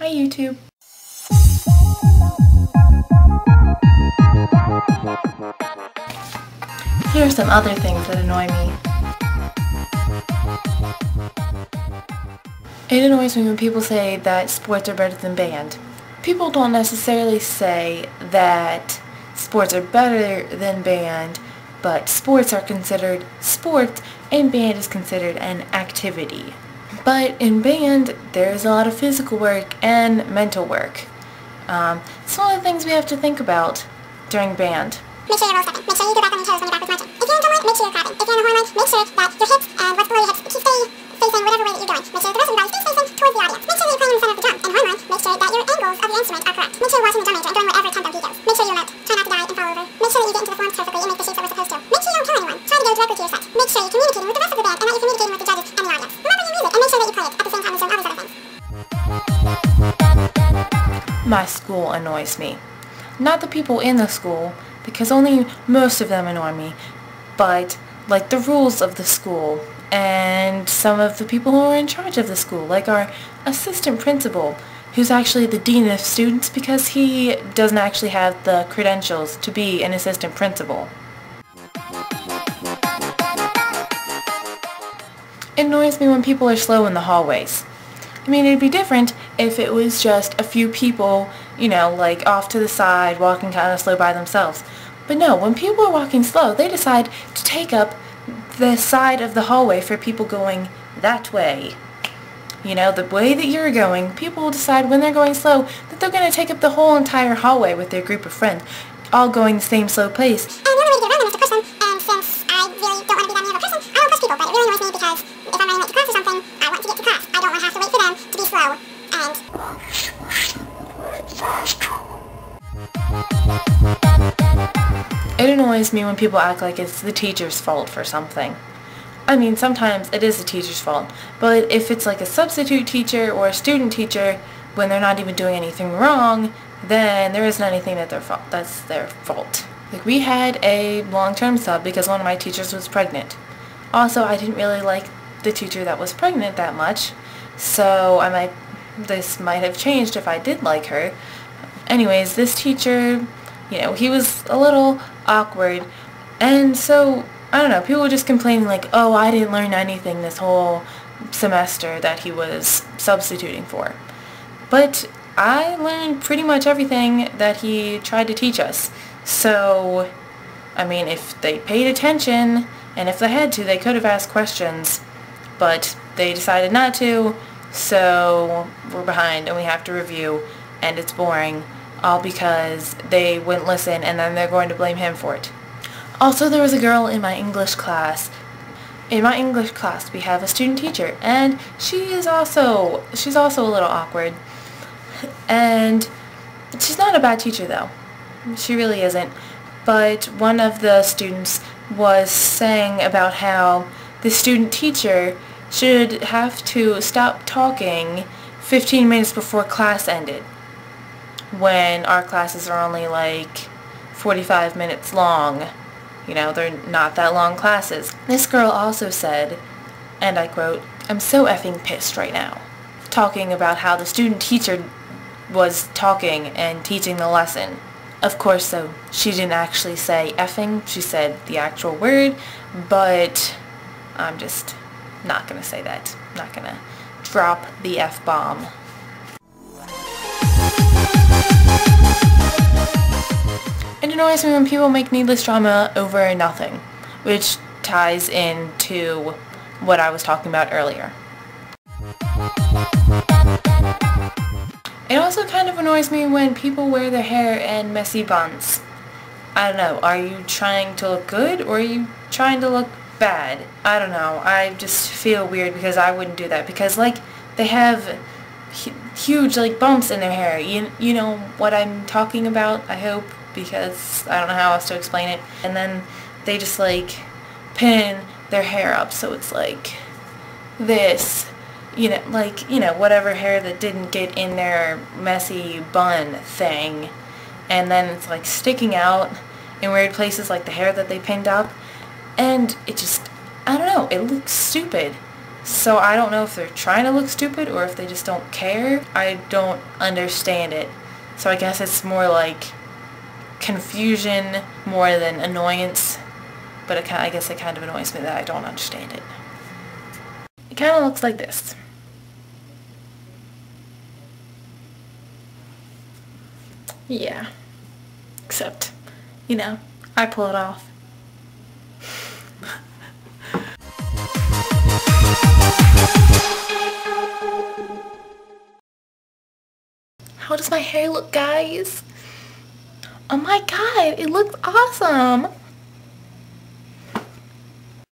Hi YouTube. Here are some other things that annoy me. It annoys me when people say that sports are better than band. People don't necessarily say that sports are better than band, but sports are considered sports and band is considered an activity. But in band, there's a lot of physical work and mental work. It's one of the things we have to think about during band. Make sure you're roll stepping. Make sure you go back on your toes when you're backwards marching. If you're in drumline, make sure you're clapping. If you're in the hornline, make sure that your hips and what's below your hips stay facing whatever way that you're going. Make sure that the rest of your body stays facing towards the audience. Make sure that you're playing in the center of the drum. And hornline, make sure that your angles of your instrument are correct. Make sure you're watching the drum major and going wherever tempo he goes. Make sure you emote. Try not to die and fall over. Make sure that you get into the forms perfectly and make the shapes that we're supposed to. Make sure you don't kill anyone. Try to go directly to your set. Make sure you're communicating with the rest of the band and that you're communicating with the judges and the audience. Remember your music and make sure that you play it at the same time as doing all those other things. My school annoys me. Not the people in the school, because only most of them annoy me, but like the rules of the school and some of the people who are in charge of the school, like our assistant principal, who's actually the dean of students because he doesn't actually have the credentials to be an assistant principal. It annoys me when people are slow in the hallways. I mean, it'd be different if it was just a few people, you know, like off to the side, walking kind of slow by themselves. But no, when people are walking slow, they decide to take up the side of the hallway for people going that way. You know, the way that you're going, people will decide when they're going slow that they're going to take up the whole entire hallway with their group of friends, all going the same slow pace. And the only way to get around them is to push them, and since I really don't want to be that mean of a person, I don't push people, but it really annoys me because if I'm running late to class or something, I want to get to class. I don't want to have to wait for them to be slow, and... It annoys me when people act like it's the teacher's fault for something. I mean, sometimes it is the teacher's fault, but if it's like a substitute teacher or a student teacher, when they're not even doing anything wrong, then there isn't anything that's their fault. Like, we had a long-term sub because one of my teachers was pregnant. Also, I didn't really like the teacher that was pregnant that much, so this might have changed if I did like her. Anyways, this teacher, you know, he was a little awkward, and so, I don't know, people were just complaining like, oh, I didn't learn anything this whole semester that he was substituting for. But I learned pretty much everything that he tried to teach us. So, I mean, if they paid attention, and if they had to, they could have asked questions, but they decided not to, so we're behind and we have to review, and it's boring, all because they wouldn't listen and then they're going to blame him for it. Also, there was a girl in my English class. In my English class, we have a student teacher, and she's also a little awkward. And she's not a bad teacher, though. She really isn't. But one of the students was saying about how the student teacher should have to stop talking 15 minutes before class ended, when our classes are only like 45 minutes long. You know, they're not that long classes. This girl also said, and I quote, "I'm so effing pissed right now," talking about how the student teacher was talking and teaching the lesson. Of course, though, she didn't actually say effing, she said the actual word, but I'm just not gonna say that. I'm not gonna drop the F-bomb. It annoys me when people make needless drama over nothing, which ties into what I was talking about earlier. It also kind of annoys me when people wear their hair in messy buns. I don't know, are you trying to look good or are you trying to look bad? I don't know, I just feel weird because I wouldn't do that, because like they have huge like bumps in their hair. You know what I'm talking about, I hope, because I don't know how else to explain it. And then they just like pin their hair up so it's like this, you know, like, you know, whatever hair that didn't get in their messy bun thing, and then it's like sticking out in weird places like the hair that they pinned up, and it just, I don't know, it looks stupid. So I don't know if they're trying to look stupid or if they just don't care. I don't understand it. So I guess it's more like confusion more than annoyance. But I guess it kind of annoys me that I don't understand it. It kind of looks like this. Yeah. Except, you know, I pull it off. How does my hair look, guys? Oh my god, it looks awesome!